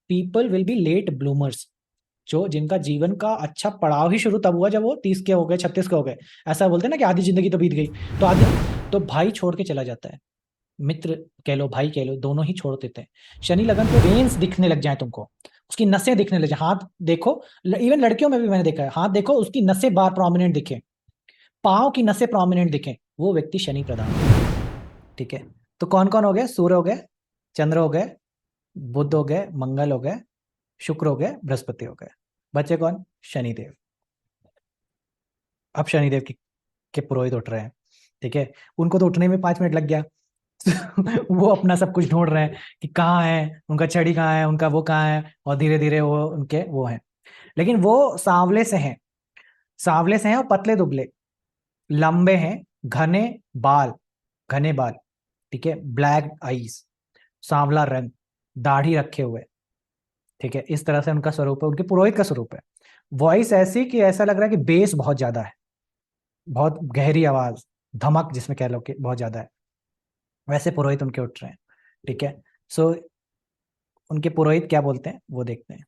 People will be late bloomers, जो जिनका जीवन का अच्छा पड़ाव ही शुरू तब हुआ जब वो 30 के हो गए, 36 के हो गए। ऐसा बोलते हैं ना कि आधी जिंदगी तो बीत गई। तो आधी, तो भाई छोड़ के चला जाता है, मित्र कह लो भाई कह लो, दोनों ही छोड़ देते हैं। शनि लगन पे वेन्स दिखने लग जाए तुमको, उसकी नसें दिखने लग जाए। हाथ देखो, इवन लड़कियों में भी मैंने देखा है, हाथ देखो उसकी नसें बार प्रोमिनेंट दिखे, पाँव की नसें प्रोमिनेंट दिखे, वो व्यक्ति शनि प्रधान है। ठीक है, तो कौन कौन हो गए? सूर्य हो गए, चंद्र हो गए, बुध हो गए, मंगल हो गए, शुक्र हो गए, बृहस्पति हो गए। बचे कौन? शनिदेव। अब शनिदेव के पुरोहित उठ रहे हैं। ठीक है, उनको तो उठने में 5 मिनट लग गया। वो अपना सब कुछ ढूंढ रहे हैं कि कहाँ है उनका छड़ी, कहाँ है उनका वो, कहाँ है, और धीरे धीरे वो उनके वो हैं। लेकिन वो सांवले से हैं, सांवले से हैं और पतले दुबले, लंबे हैं, घने बाल, घने बाल। ठीक है, ब्लैक आईज, सांवला रंग, दाढ़ी रखे हुए। ठीक है, इस तरह से उनका स्वरूप है, उनके पुरोहित का स्वरूप है। वॉइस ऐसी कि ऐसा लग रहा है कि बेस बहुत ज्यादा है, बहुत गहरी आवाज, धमक जिसमें कह लो कि बहुत ज्यादा है। वैसे पुरोहित उनके उठ रहे हैं। ठीक है, सो उनके पुरोहित क्या बोलते हैं वो देखते हैं।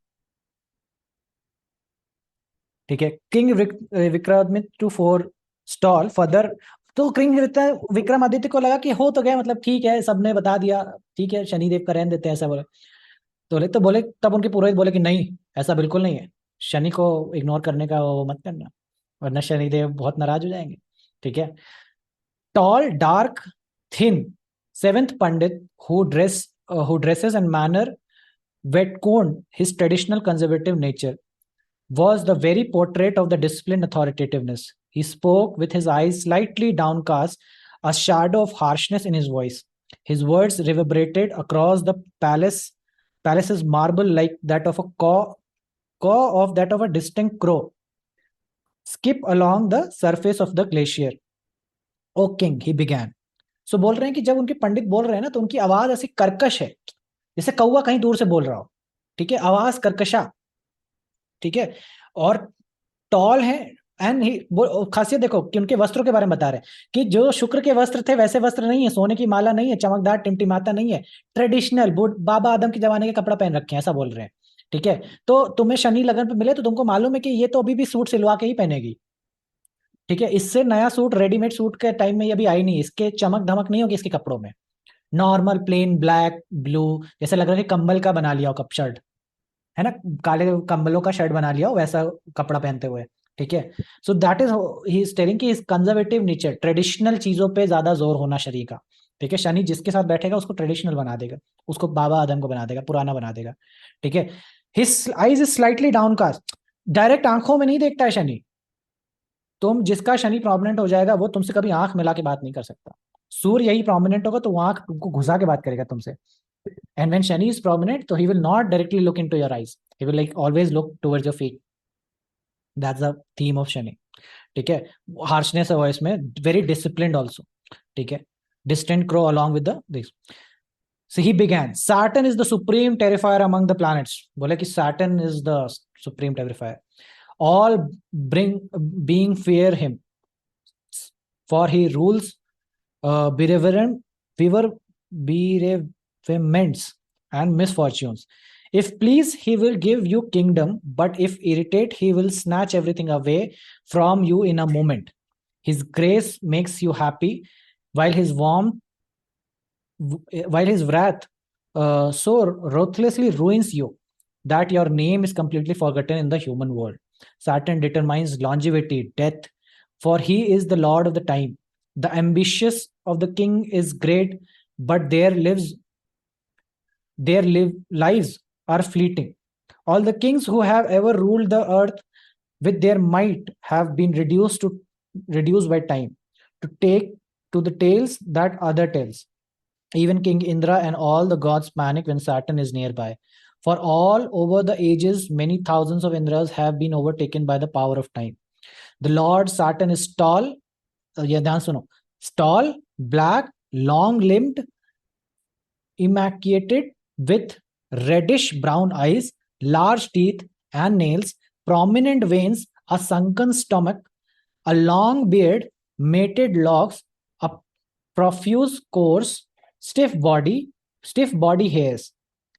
ठीक है, king Vikramaditya to forestall further. तो किंग विक्रमादित्य को लगा कि हो तो गया, मतलब ठीक है, सबने बता दिया, ठीक है शनिदेव का रहने देते हैं, ऐसा बोले। तो बोले, तब उनके पुरोहित बोले कि नहीं, ऐसा बिल्कुल नहीं है, शनि को इग्नोर करने का वो मत करना, वरना शनिदेव बहुत नाराज हो जाएंगे। ठीक है, tall dark thin seventh Pandit who dresses and manner wetconed his traditional conservative nature was the very portrait of the disciplined authoritativeness. He spoke with his eyes slightly downcast, a shadow of harshness in his voice. His words reverberated across the palace's marble like that of a caw of that of a distant crow. Skip along the surface of the glacier. O king, he began. सो बोल रहे हैं कि जब उनके पंडित बोल रहे हैं ना, तो उनकी आवाज ऐसी कर्कश है, जैसे कौवा कहीं दूर से बोल रहा हो। ठीक है, आवाज कर्कशा। ठीक है, और टॉल है। एंड ही, खासियत देखो कि उनके वस्त्रों के बारे में बता रहे हैं कि जो शुक्र के वस्त्र थे वैसे वस्त्र नहीं है, सोने की माला नहीं है, चमकदार टिमटिमाता नहीं है, ट्रेडिशनल बाबा आदम के जमाने के कपड़ा पहन रखे हैं, ऐसा बोल रहे हैं। ठीक है, तो तुम्हें शनि लगन पे मिले तो तुमको मालूम है कि ये तो अभी भी सूट सिलवा के ही पहनेगी। ठीक है, इससे नया सूट, रेडीमेड सूट के टाइम में ये अभी आई नहीं, इसके चमक धमक नहीं होगी इसके कपड़ों में। नॉर्मल प्लेन ब्लैक ब्लू, जैसे लग रहा है कि कंबल का बना लिया हो कप शर्ट, है ना, काले कंबलों का शर्ट बना लिया हो वैसा कपड़ा पहनते हुए। ठीक है, so that is he is telling कि इस कंजर्वेटिव नेचर, ट्रेडिशनल चीजों पे ज्यादा जोर होना शनि का। ठीक है, शनि जिसके साथ बैठेगा उसको ट्रेडिशनल बना देगा, उसको बाबा आदम को बना देगा, पुराना बना देगा। ठीक है, his eyes is slightly downcast, direct आंखों में नहीं देखता है शनि। तुम जिसका शनि प्रोमिनेंट हो जाएगा वो तुमसे कभी आंख मिला के बात नहीं कर सकता। सूर्य यही प्रोमिनेंट होगा तो वो आंख तुमको घुसा के बात करेगा तुमसे। And when Shani is prominent तो he will not directly look into your eyes, he will like always look towards your feet. That's the theme of Shani. ठीक है, हार्शनेस है वॉइस में, वेरी डिसिप्लिन्ड ऑल्सो। ठीक है, distant crow along with the this. So he began, Saturn is the supreme terrifier among the planets. बोले कि Saturn is the supreme terrifier. All bring being fear him, for he rules bereavement, bereavements and misfortunes. If please, he will give you kingdom, but if irritate, he will snatch everything away from you in a moment. His grace makes you happy, while his warmth, while his wrath so ruthlessly ruins you that your name is completely forgotten in the human world. Saturn determines longevity, death, for he is the lord of the time. The ambitious of the king is great, but their lives are fleeting. All the kings who have ever ruled the earth with their might have been reduced by time to take to the tales that other tells. Even King Indra and all the gods panic when Saturn is nearby. For all over the ages, many thousands of Indras have been overtaken by the power of time. The Lord Saturn is tall, yeah, ध्यान सुनो, tall, black, long-limbed, emaciated, with reddish brown eyes, large teeth and nails, prominent veins, a sunken stomach, a long beard, mated locks, a profuse coarse, stiff body hairs.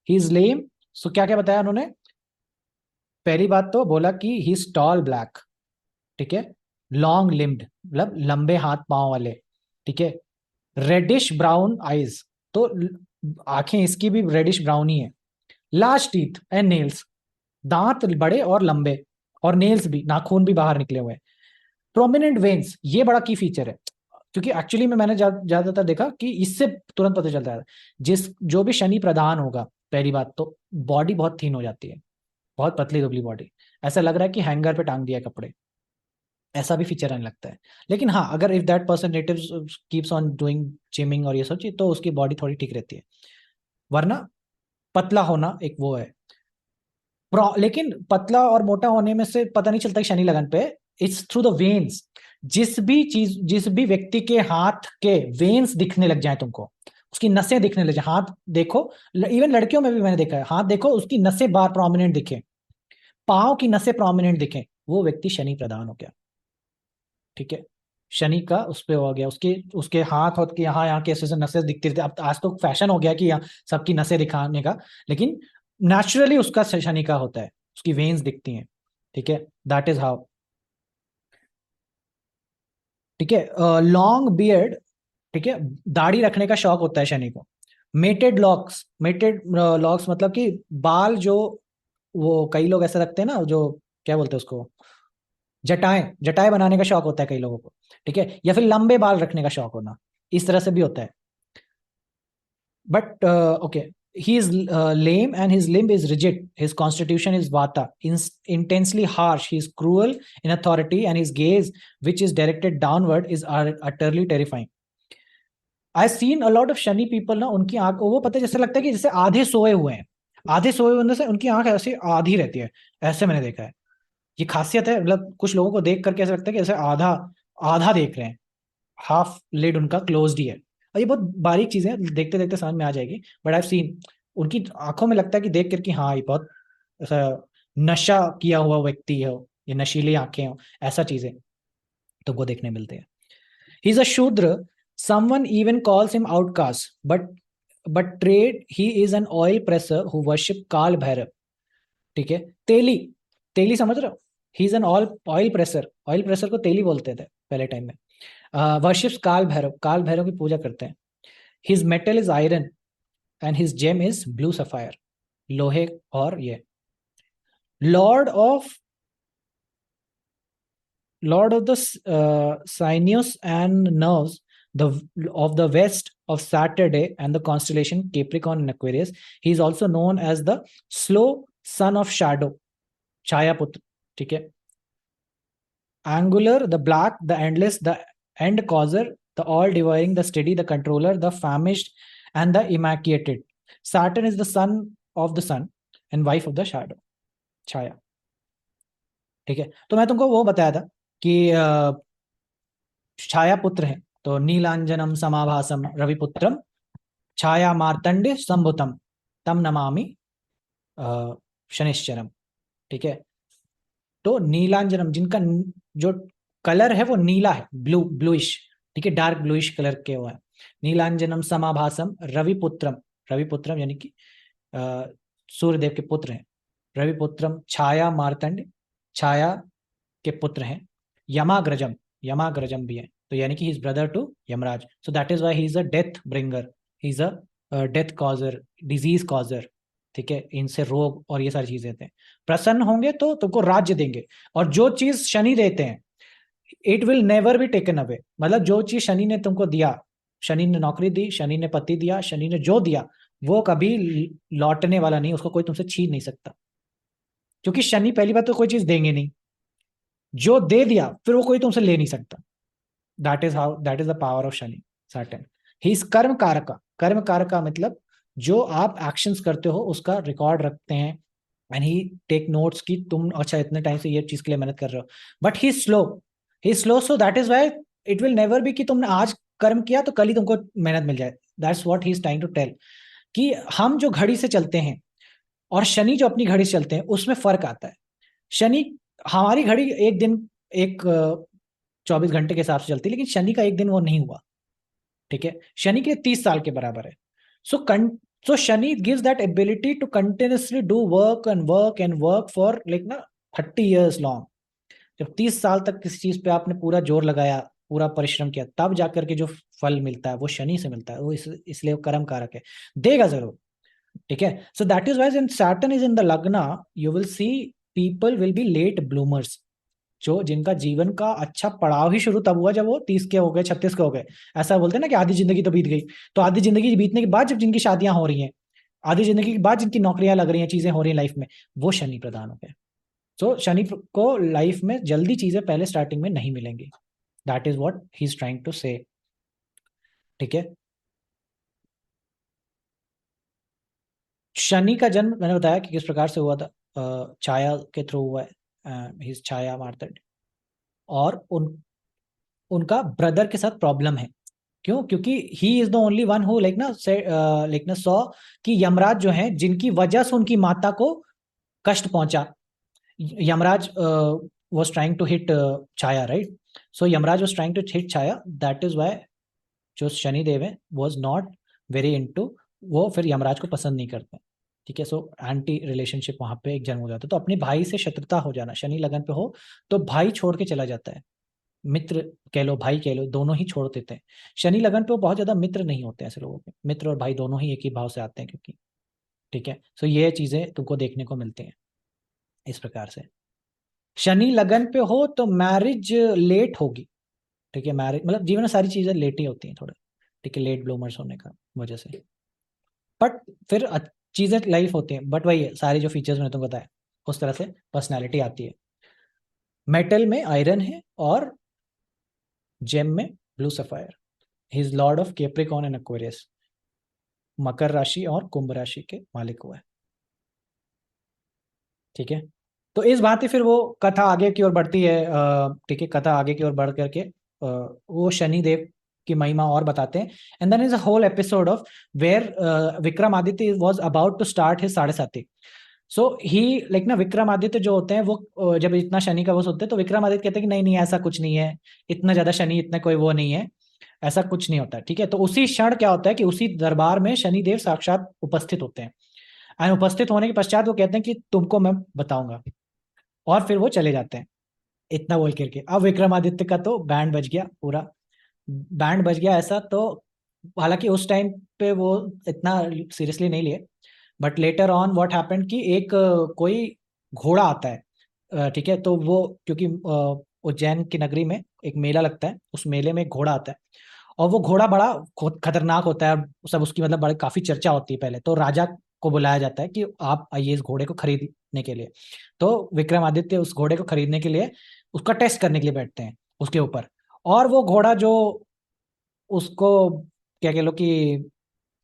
He is lame, सो क्या क्या बताया उन्होंने? पहली बात तो बोला कि he is tall black, ठीक है, लॉन्ग लिम्ड मतलब लंबे हाथ पांव वाले, ठीक है, रेडिश ब्राउन आईज, तो आंखें इसकी भी रेडिश ब्राउन ही है, लार्ज टीथ एंड नेल्स, दांत बड़े और लंबे, और नेल्स भी, नाखून भी बाहर निकले हुए हैं, प्रोमिनेंट वेन्स, ये बड़ा की फीचर है, क्योंकि एक्चुअली में मैंने ज्यादातर देखा कि इससे तुरंत पता चलता है जिस जो भी शनि प्रधान होगा, पहली बात तो बॉडी बहुत थीन हो जाती है, बहुत पतली दुबली बॉडी, ऐसा लग रहा है कि हैंगर पे टांग दिया है कपड़े, ऐसा भी फीचर आने लगता है। लेकिन हाँ, अगर if that person native keeps on doing gymming और ये सब चीज, तो उसकी बॉडी थोड़ी ठीक रहती है, वरना पतला होना एक वो है। लेकिन पतला और मोटा होने में से पता नहीं चलता कि शनि लगन पे, इट्स थ्रू द वेन्स। जिस भी व्यक्ति के हाथ के वेन्स दिखने लग जाए तुमको, उसकी नसें दिखने लग जाए, हाथ देखो, इवन लड़कियों में भी मैंने देखा है, हाथ देखो उसकी नसें बार प्रोमिनेंट दिखे, पांव की नसें प्रोमिनेंट दिखे, वो व्यक्ति शनि प्रधान हो गया, ठीक है, शनि का उस पे हो गया, उसके उसके हाथ के यहाँ यहाँ के ऐसे नसें दिखती रहती। अब आज तो फैशन हो गया कि यहाँ सबकी नसें दिखाने का, लेकिन नेचुरली उसका शनि का होता है, उसकी वेन्स दिखती हैं, ठीक है, दैट इज हाउ, ठीक है। लॉन्ग बियर्ड, ठीक है, दाढ़ी रखने का शौक होता है शनि को। मेटेड लॉक्स, मेटेड लॉक्स मतलब कि बाल जो, वो कई लोग ऐसे रखते हैं ना, जो क्या बोलते हैं उसको, जटाएं, जटाएं बनाने का शौक होता है कई लोगों को, ठीक है, या फिर लंबे बाल रखने का शौक होना, इस तरह से भी होता है। But okay, he is lame and his limb is rigid. His constitution is vata, intensely harsh. He is cruel in authority, and his gaze, which is directed downward, is utterly terrifying. I seen a lot of Shani people ना, उनकी आंख वो पता है जैसे लगता है कि जैसे आधे सोए हुए हैं, आधे सोए होने से उनकी आंख ऐसी आधी रहती है, ऐसे मैंने देखा है। ये खासियत है, मतलब कुछ लोगों को देख करके ऐसा लगता है कि ऐसे आधा आधा देख रहे हैं, हाफ लिड उनका क्लोज्ड ही है, और ये बहुत बारीक चीजें हैं, देखते देखते समझ में आ जाएगी, बट आई सीन उनकी आंखों में लगता है कि देख करके हाँ ये बहुत ऐसा नशा किया हुआ व्यक्ति है, ये नशीली आंखें हो, ऐसा चीजें तो वो देखने मिलते हैं। ही इज अ शूद्र, someone even calls him outcast, but trade he is an oil pressure who worship काल भैरव, ठीक है, तेली, तेली समझ रहे हो, he is an oil pressure, oil pressure को तेली बोलते थे पहले टाइम में, वर्शिप्स काल भैरव, काल भैरव की पूजा करते हैं। His metal is iron and his gem is blue sapphire, लोहे और ये, lord of the sinews and nerves, the of the west of Saturday and the constellation Capricorn and Aquarius. He is also known as the slow son of shadow, छाया पुत्र, ठीक है, angular, the black, the endless, the end causer, the all devouring, the steady, the controller, the famished, and the emaciated. Saturn is the son of the sun and wife of the shadow, छाया, ठीक है। तो मैं तुमको वो बताया था कि छाया पुत्र है, तो नीलांजनम समाभासम रविपुत्रम छाया मार्तंड संभुतम तम नमामि शनिश्चरम, ठीक है। तो नीलांजनम, जिनका जो कलर है वो नीला है, ब्लूइश, ठीक है, डार्क ब्लूइश कलर के वो है। नीलांजनम समाभासम रविपुत्रम, रविपुत्रम यानी कि सूर्यदेव के पुत्र हैं, रविपुत्रम छाया मार्तंड, छाया के पुत्र हैं, यमाग्रजम, यमाग्रजम भी है, तो यानी कि he is brother to Yamraj, so that is why he is a death bringer, he is a death causer, disease causer, ठीक है, इनसे रोग और ये सारी चीजें देते हैं। प्रसन्न होंगे तो तुमको राज्य देंगे, और जो चीज शनि देते हैं it will never be taken away, मतलब जो चीज शनि ने तुमको दिया, शनि ने नौकरी दी, शनि ने पति दिया, शनि ने जो दिया वो कभी लौटने वाला नहीं, उसको कोई तुमसे छीन नहीं सकता, क्योंकि शनि पहली बात तो कोई चीज देंगे नहीं, जो दे दिया फिर वो कोई तुमसे ले नहीं सकता, that is the power of Shani Saturn. He is कर्म कारका, कर्म कारका मतलब जो आप एक्शंस करते हो उसका रिकॉर्ड रखते हैं, एंड ही टेक नोट्स कि तुम अच्छा इतने टाइम से ये चीज के लिए मेहनत कर रहे हो, but he slow, so that is why it will never be कि तुमने आज कर्म किया तो कल ही तुमको मेहनत मिल जाए, that's what he is trying to tell, कि हम जो घड़ी से चलते हैं और शनि जो अपनी घड़ी से चलते हैं उसमें फर्क आता है। शनि, हमारी घड़ी एक दिन, एक 24 घंटे के हिसाब से चलती है, लेकिन शनि का एक दिन वो नहीं हुआ, ठीक है, शनि के 30 साल के बराबर है। सो So Shani gives that ability to continuously do work and work and work for like ना 30 years long. जब 30 साल तक किसी चीज पे आपने पूरा जोर लगाया, पूरा परिश्रम किया, तब जाकर के जो फल मिलता है वो शनि से मिलता है। वो इसलिए वो कर्म कारक है, देगा जरूर। ठीक है, so that is wise in Saturn is in the lagna, you will see people will be late bloomers. जो जिनका जीवन का अच्छा पड़ाव ही शुरू तब हुआ जब वो 30 के हो गए, 36 के हो गए। ऐसा बोलते हैं ना कि आधी जिंदगी तो बीत गई। तो आधी जिंदगी बीतने के बाद जब जिनकी शादियां हो रही हैं, आधी जिंदगी के बाद जिनकी नौकरियां लग रही हैं, चीजें हो रही हैं लाइफ में, वो शनि प्रधान हो गए। सो शनि को लाइफ में जल्दी चीजें पहले स्टार्टिंग में नहीं मिलेंगी। That is what he is trying to say. ठीक है, शनि का जन्म मैंने बताया कि किस प्रकार से हुआ था, छाया के थ्रू हुआ है, हिज छाया मार्तंड। और उनका ब्रदर के साथ प्रॉब्लम है। क्यों? क्योंकि he is the only one who like ना सॉ कि यमराज जो है, जिनकी वजह से उनकी माता को कष्ट पहुंचा। Yamraj was trying to hit Chhaya, right? So Yamraj was trying to hit Chhaya, that is why जो शनि देव है was not very into, वो फिर यमराज को पसंद नहीं करते। ठीक है, सो एंटी रिलेशनशिप वहां पे एक जन्म हो जाता है। तो अपने भाई से शत्रुता हो जाना, शनि लगन पे हो तो भाई छोड़ के चला जाता है। मित्र कह लो, भाई कह लो, दोनों ही छोड़ देते हैं। शनि लगन पे वो बहुत ज्यादा मित्र नहीं होते हैं ऐसे लोगों के, मित्र और भाई दोनों ही एक ही भाव से आते हैं क्योंकि। ठीक है, सो ये चीजें तुमको देखने को मिलती हैं इस प्रकार से। शनि लगन पे हो तो मैरिज लेट होगी। ठीक है, मैरिज मतलब जीवन में सारी चीजें लेट ही होती हैं थोड़ा। ठीक है, लेट ब्लूमर्स होने का वजह से। बट फिर चीजें लाइफ होती हैं, बट वही है, सारी जो फीचर्स मैंने तुमको बताया उस तरह से पर्सनैलिटी आती है। मेटल में आयरन है और जेम में blue sapphire. He is lord of Capricorn and Aquarius. मकर राशि और कुंभ राशि के मालिक हुआ है। ठीक है, तो इस भांति फिर वो कथा आगे की ओर बढ़ती है। ठीक है, कथा आगे की ओर बढ़ करके वो शनि देव की महिमा और बताते हैं। And then is a whole episode of where Vikramaditya was about to start his sade sati. So he like ना विक्रमादित्य जो होते हैं वो जब इतना शनि का वो होते हैं तो विक्रमादित्य कहते हैं कि नहीं नहीं ऐसा कुछ नहीं है, इतना ज्यादा शनि इतना कोई वो नहीं है, ऐसा कुछ नहीं होता। ठीक है, तो उसी क्षण क्या होता है कि उसी दरबार में शनि देव साक्षात उपस्थित होते हैं। एंड उपस्थित होने के पश्चात वो कहते हैं कि तुमको मैं बताऊंगा, और फिर वो चले जाते हैं। इतना बोल करके अब विक्रमादित्य का तो बैंड बज गया, पूरा बैंड बज गया ऐसा। तो हालांकि उस टाइम पे वो इतना सीरियसली नहीं लिए, but later on what happened कि एक कोई घोड़ा आता है। ठीक है, तो वो क्योंकि उज्जैन की नगरी में एक मेला लगता है, उस मेले में एक घोड़ा आता है। और वो घोड़ा बड़ा खतरनाक होता है, सब उसकी मतलब बड़ी काफी चर्चा होती है पहले। तो राजा को बुलाया जाता है कि आप आइए इस घोड़े को खरीदने के लिए। तो विक्रमादित्य उस घोड़े को खरीदने के लिए उसका टेस्ट करने के लिए बैठते हैं उसके ऊपर। और वो घोड़ा जो उसको क्या कह लो कि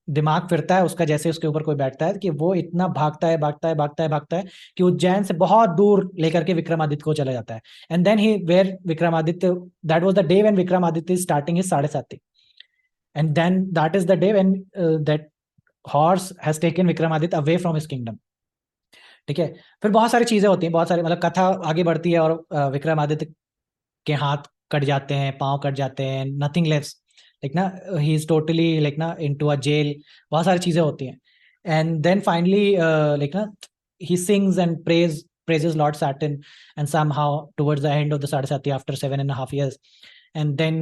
दिमाग फिरता है उसका, जैसे उसके ऊपर कोई बैठता है कि वो इतना भागता है भागता है भागता है भागता है कि उज्जैन से बहुत दूर लेकर के विक्रमादित्य को चला जाता है। And then he where Vikramaditya, that was the day when Vikramaditya is starting his sade sati. And then that is the day when that horse has taken Vikramaditya away from his kingdom. ठीक है, फिर बहुत सारी चीजें होती हैं, बहुत सारी मतलब कथा आगे बढ़ती है। और विक्रमादित्य के हाथ कट जाते हैं, पांव कट जाते हैं, नथिंग लेफ्स लाइक ना, ही इज टोटली लाइक ना इनटू अ जेल। बहुत सारी चीजें होती हैं। एंड देन फाइनली लाइक ना he sings and praises Lord Saturn, and somehow towards the end of the Saraswati after 7.5 years, and then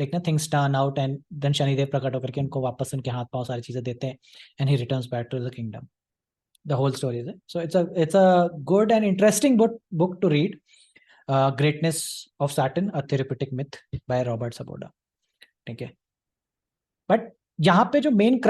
like ना things turn out, and then Shanidev प्रकट होकर के उनको वापस उनके हाथ पांव सारी चीजें देते हैं, and he returns back to the kingdom. The whole story is it. So it's a good and interesting book to read. Greatness of Saturn, a therapeutic myth by Robert Saboda. ठीक है, बट यहाँ पे जो main